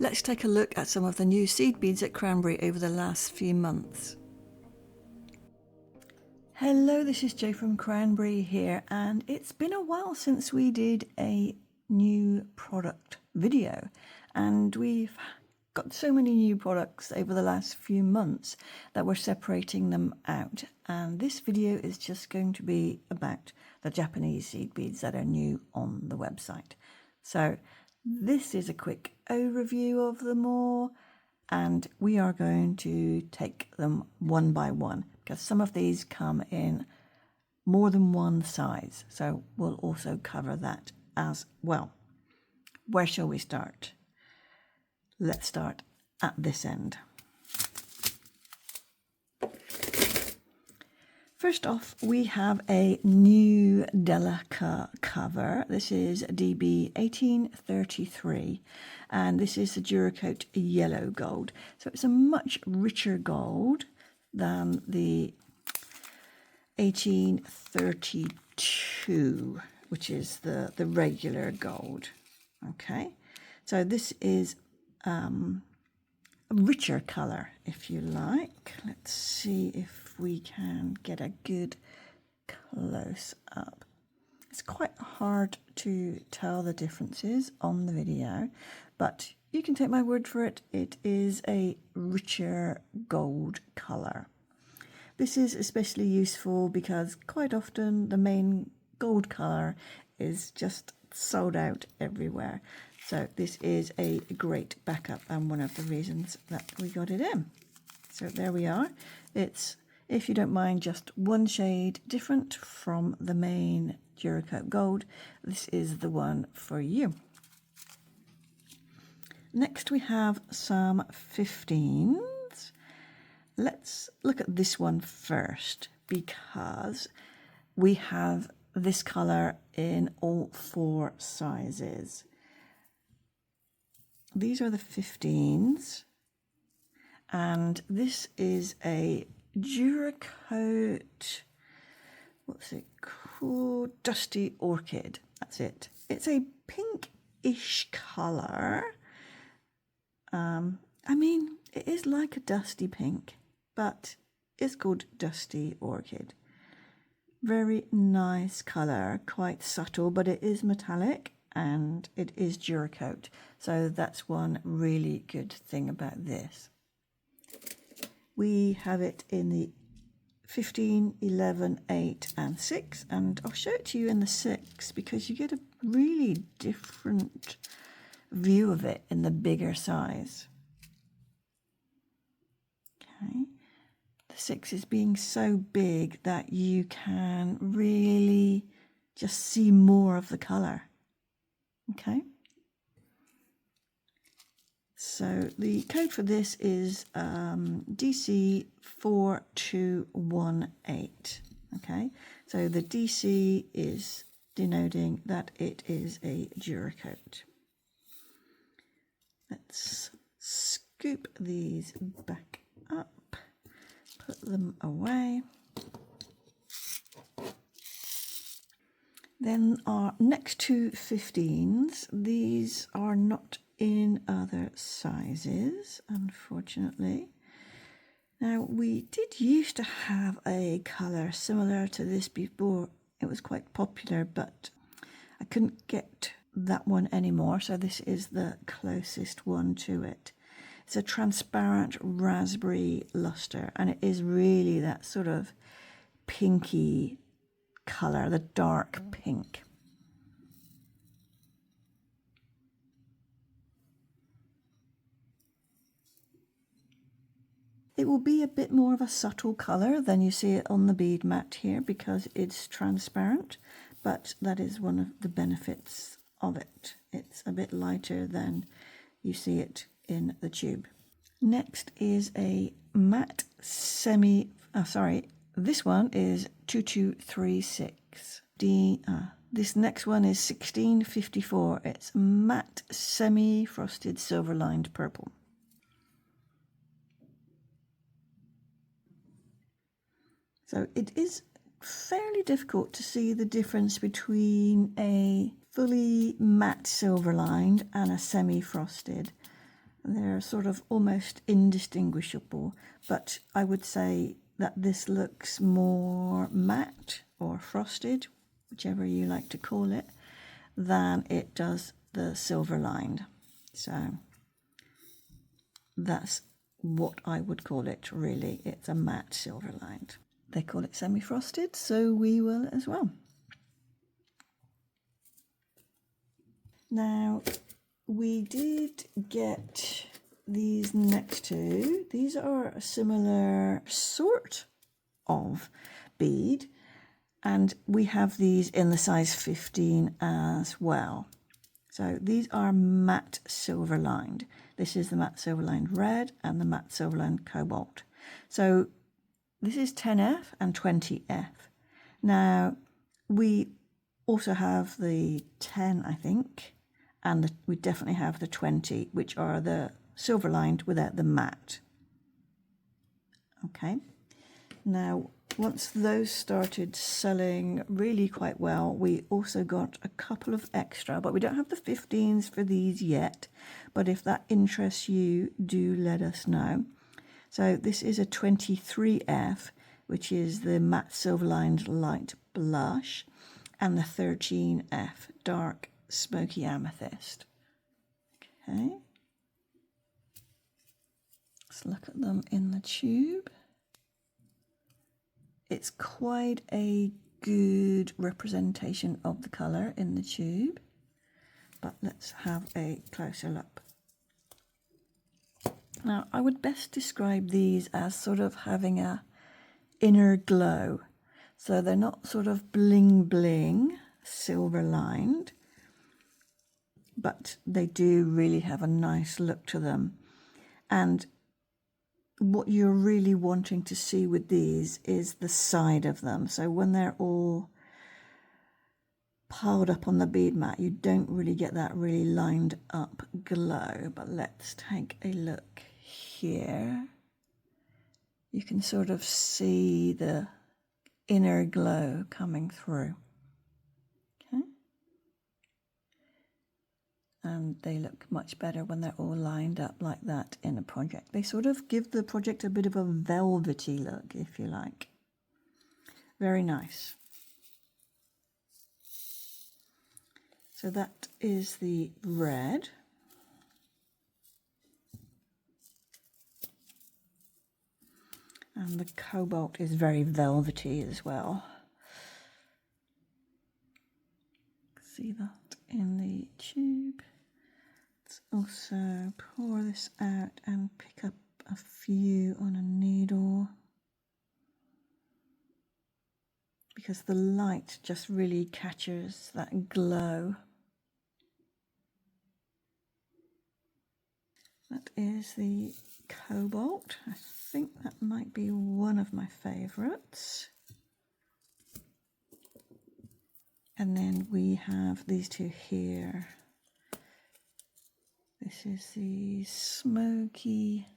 Let's take a look at some of the new seed beads at Cranberry over the last few months. Hello, this is Jo from Cranberry here, and it's been a while since we did a new product video, and we've got so many new products over the last few months that we're separating them out, and this video is just going to be about the Japanese seed beads that are new on the website. So this is a quick overview of them all, and we are going to take them one by one because some of these come in more than one size, so we'll also cover that as well. Where shall we start? Let's start at this end. First off, we have a new Delica cover. This is DB 1833, and this is the Duracoat yellow gold. So it's a much richer gold than the 1832, which is the regular gold. Okay, so this is a richer colour, if you like. Let's see if we can get a good close up. It's quite hard to tell the differences on the video, but you can take my word for it. It is a richer gold colour. This is especially useful because quite often the main gold colour is just sold out everywhere. So this is a great backup and one of the reasons that we got it in. So there we are. It's, if you don't mind, just one shade different from the main Duracoat gold. This is the one for you. Next we have some 15s. Let's look at this one first because we have this colour in all four sizes. These are the 15s, and this is a Duracoat, what's it called? Dusty Orchid. That's it. It's a pinkish colour. I mean, it is like a dusty pink, but it's called Dusty Orchid. Very nice colour, quite subtle, but it is metallic and it is Duracoat. So that's one really good thing about this. We have it in the 15, 11, 8 and 6, and I'll show it to you in the 6 because you get a really different view of it in the bigger size. Okay. The 6 is being so big that you can really just see more of the colour. Okay. So the code for this is DC 4218. Okay. So the DC is denoting that it is a Duracoat. Let's scoop these back up. Put them away. Then our next two 15s, these are not in other sizes, unfortunately. Now, we did used to have a colour similar to this before. It was quite popular, but I couldn't get that one anymore, so this is the closest one to it. It's a transparent raspberry luster, and it is really that sort of pinky colour, the dark pink. It will be a bit more of a subtle colour than you see it on the bead mat here because it's transparent, but that is one of the benefits of it. It's a bit lighter than you see it in the tube. Next is a matte this one is 2236. This next one is 1654. It's matte semi-frosted silver-lined purple. So it is fairly difficult to see the difference between a fully matte silver lined and a semi-frosted. They're sort of almost indistinguishable, but I would say that this looks more matte or frosted, whichever you like to call it, than it does the silver lined. So that's what I would call it, really. It's a matte silver lined. They call it semi-frosted, so we will as well. Now, we did get these next two. These are a similar sort of bead, and we have these in the size 15 as well. So these are matte silver lined. This is the matte silver lined red and the matte silver lined cobalt. So this is 10F and 20F. Now we also have the 10, I think, and we definitely have the 20, which are the silver lined without the matte. Okay, now once those started selling really quite well, we also got a couple of extra, but we don't have the 15s for these yet. But if that interests you, do let us know. So this is a 23F, which is the matte silver lined light blush, and the 13F, dark smoky amethyst. Okay, let's look at them in the tube. It's quite a good representation of the colour in the tube, but let's have a closer look. Now, I would best describe these as sort of having a inner glow. So they're not sort of bling bling, silver lined, but they do really have a nice look to them. And what you're really wanting to see with these is the side of them. So when they're all piled up on the bead mat, you don't really get that really lined up glow. But let's take a look here. You can sort of see the inner glow coming through. Okay, and they look much better when they're all lined up like that in a project. They sort of give the project a bit of a velvety look, if you like. Very nice. So that is the red. And the cobalt is very velvety as well. See that in the tube. Let's also pour this out and pick up a few on a needle, because the light just really catches that glow. That is the cobalt. I think that might be one of my favourites. And then we have these two here. This is the smoky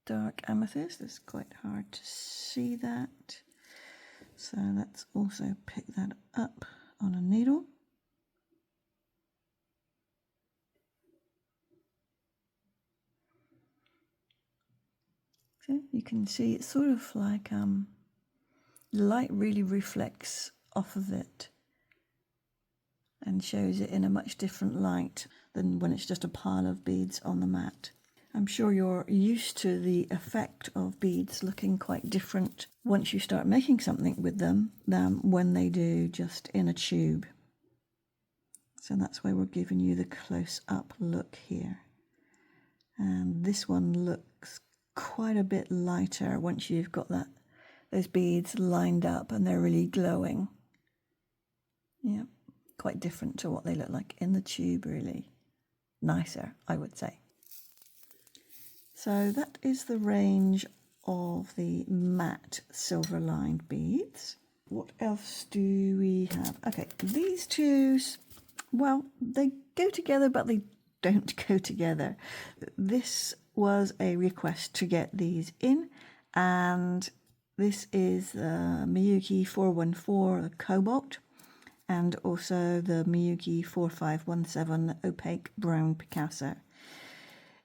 dark amethyst. It's quite hard to see that. So let's also pick that up on a needle. So you can see it's sort of like the light really reflects off of it and shows it in a much different light than when it's just a pile of beads on the mat. I'm sure you're used to the effect of beads looking quite different once you start making something with them than when they do just in a tube. So that's why we're giving you the close-up look here. And this one looks quite a bit lighter once you've got those beads lined up and they're really glowing. Yeah, quite different to what they look like in the tube, really. Nicer, I would say. So that is the range of the matte silver lined beads. What else do we have? Okay, these two, well, they go together, but they don't go together. This was a request to get these in, and this is the Miyuki 414 the Cobalt, and also the Miyuki 4517 Opaque Brown Picasso.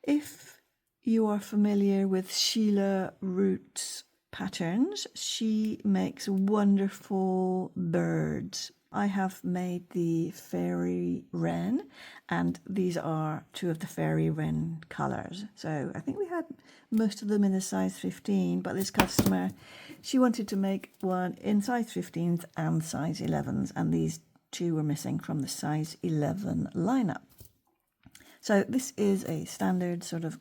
If you are familiar with Sheila Root's patterns, she makes wonderful birds. I have made the fairy wren, and these are two of the fairy wren colours. So I think we had most of them in the size 15, but this customer, she wanted to make one in size 15s and size 11s, and these two were missing from the size 11 lineup. So this is a standard sort of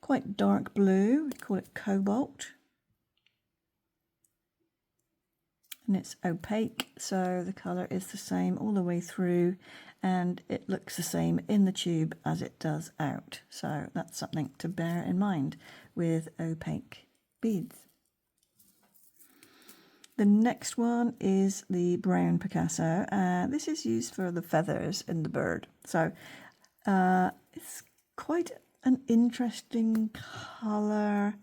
quite dark blue, we call it cobalt. And it's opaque, so the colour is the same all the way through, and it looks the same in the tube as it does out. So that's something to bear in mind with opaque beads. The next one is the brown Picasso. This is used for the feathers in the bird. So it's quite an interesting colour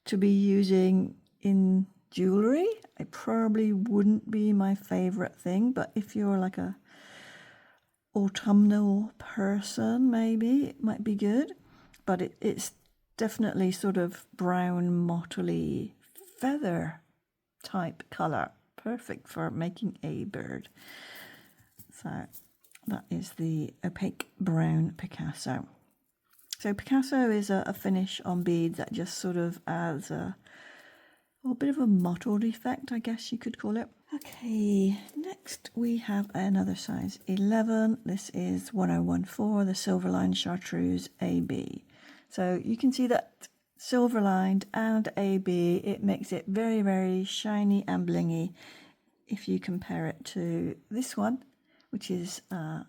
to be using in jewellery. It probably wouldn't be my favourite thing, but if you're like a autumnal person, maybe it might be good. But it's definitely sort of brown, mottly feather type colour, perfect for making a bird. So that is the opaque brown Picasso. So Picasso is a finish on beads that just sort of adds a bit of a mottled effect, I guess you could call it. Okay, next we have another size 11. This is 1014, the silver line chartreuse AB. So you can see that silver lined and AB, it makes it very, very shiny and blingy. If you compare it to this one, which is a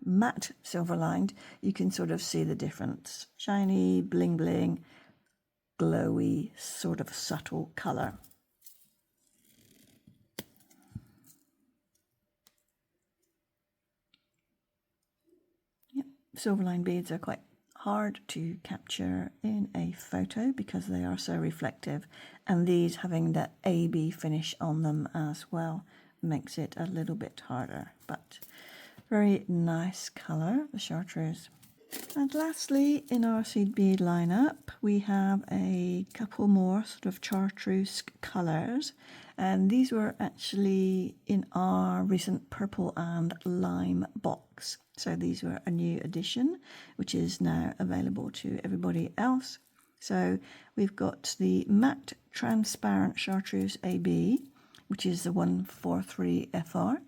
matte silver lined, you can sort of see the difference. Shiny, bling bling, glowy, sort of subtle colour. Yep, silver line beads are quite hard to capture in a photo because they are so reflective, and these having that AB finish on them as well makes it a little bit harder, but very nice colour, the chartreuse. And lastly, in our seed bead lineup, we have a couple more sort of chartreuse colours, and these were actually in our recent purple and lime box. So these were a new addition, which is now available to everybody else. So we've got the matte transparent chartreuse AB, which is the 143 FR.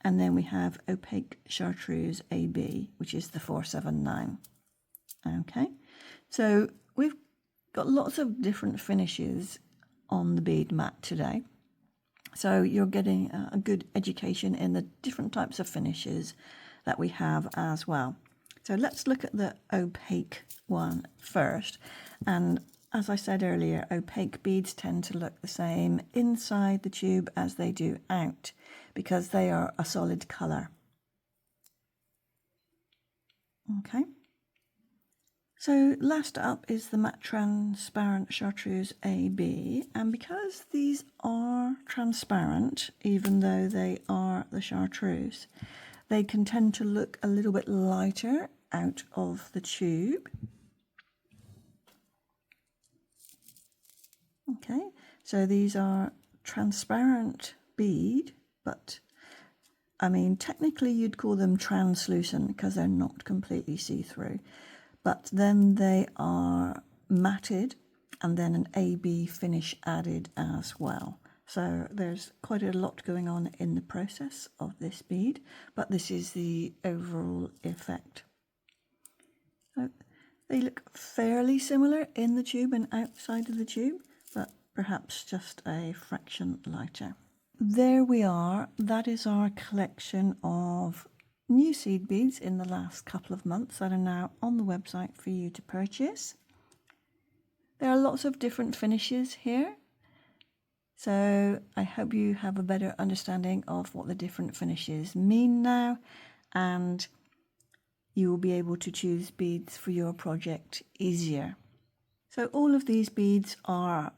And then we have opaque chartreuse AB, which is the 479. Okay, so we've got lots of different finishes on the bead mat today. So you're getting a good education in the different types of finishes that we have as well. So let's look at the opaque one first. And as I said earlier, opaque beads tend to look the same inside the tube as they do out, because they are a solid colour. Okay. So last up is the matte transparent chartreuse AB, and because these are transparent, even though they are the chartreuse, they can tend to look a little bit lighter out of the tube. Okay, so these are transparent bead, but I mean, technically you'd call them translucent because they're not completely see-through, but then they are matted and then an AB finish added as well. So there's quite a lot going on in the process of this bead, but this is the overall effect. So they look fairly similar in the tube and outside of the tube, but perhaps just a fraction lighter. There we are. That is our collection of new seed beads in the last couple of months that are now on the website for you to purchase. There are lots of different finishes here, so I hope you have a better understanding of what the different finishes mean now, and you will be able to choose beads for your project easier. So all of these beads are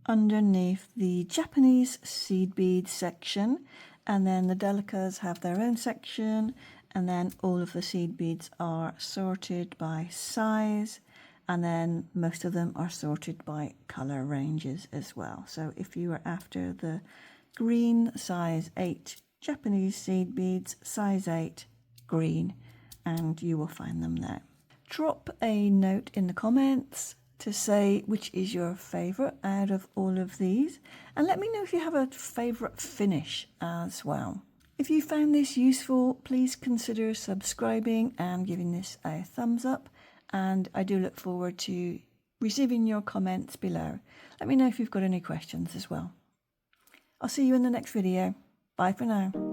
underneath the Japanese seed bead section, and then the Delicas have their own section, and then all of the seed beads are sorted by size, and then most of them are sorted by colour ranges as well. So if you are after the green size 8 Japanese seed beads, size 8 green, and you will find them there. Drop a note in the comments to say which is your favourite out of all of these, and let me know if you have a favourite finish as well. If you found this useful, please consider subscribing and giving this a thumbs up, and I do look forward to receiving your comments below. Let me know if you've got any questions as well. I'll see you in the next video. Bye for now.